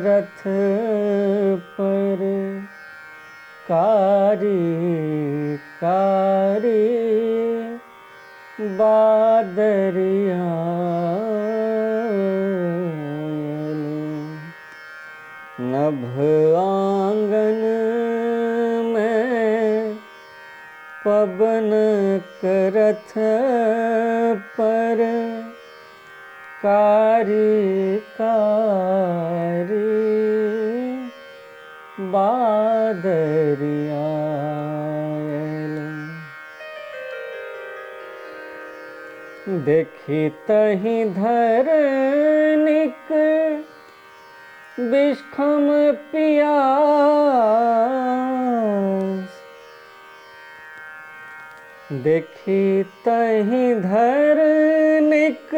रथ पर कारी कारी बादरिया नभ आंगन में पवन रथ पर कारी कारी बादरिया देखी तही धरनिक विषम पियास देखी तही धरनिक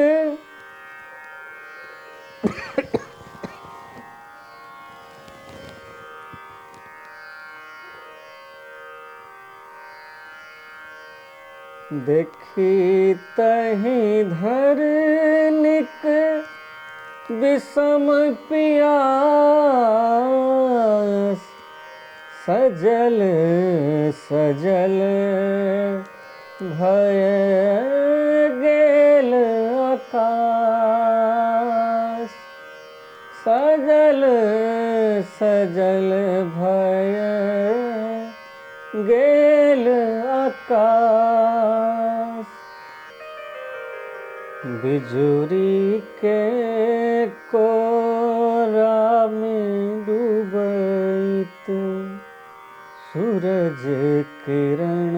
देखी तही धरनिक विषम पियास सजल सजल भय गेल आकाश सजल सजल भय गेल आकाश बिजुरी के कोरा में डूबैत सूरज किरण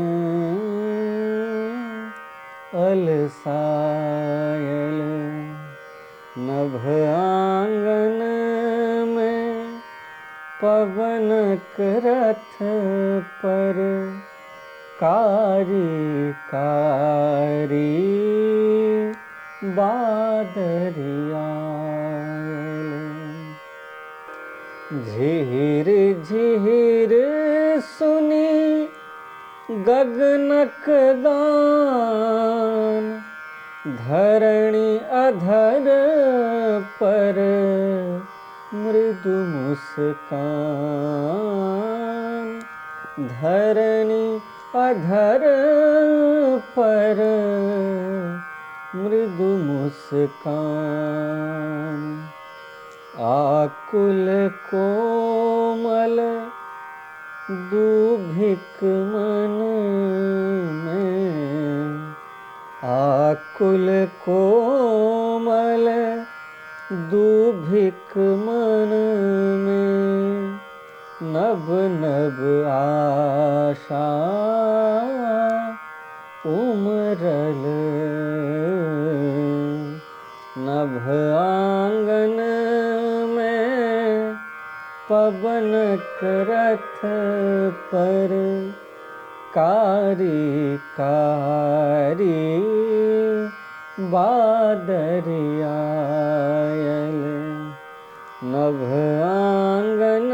अलसायल नभ आंगन में पवन रथ पर कारी कारी बादरिया झीर झीर सुनी गगनक गान धरणी अधर पर मृदु मुस्कान धरणी अधर पर मृदु मुस्कान आकुल कोमल दुभिक मन में आकुल कोमल दुभिक मन में नभ नभ आशा उमरल नभ आंगन में पवन रथ पर कारी कारी बादरिया नभ आंगन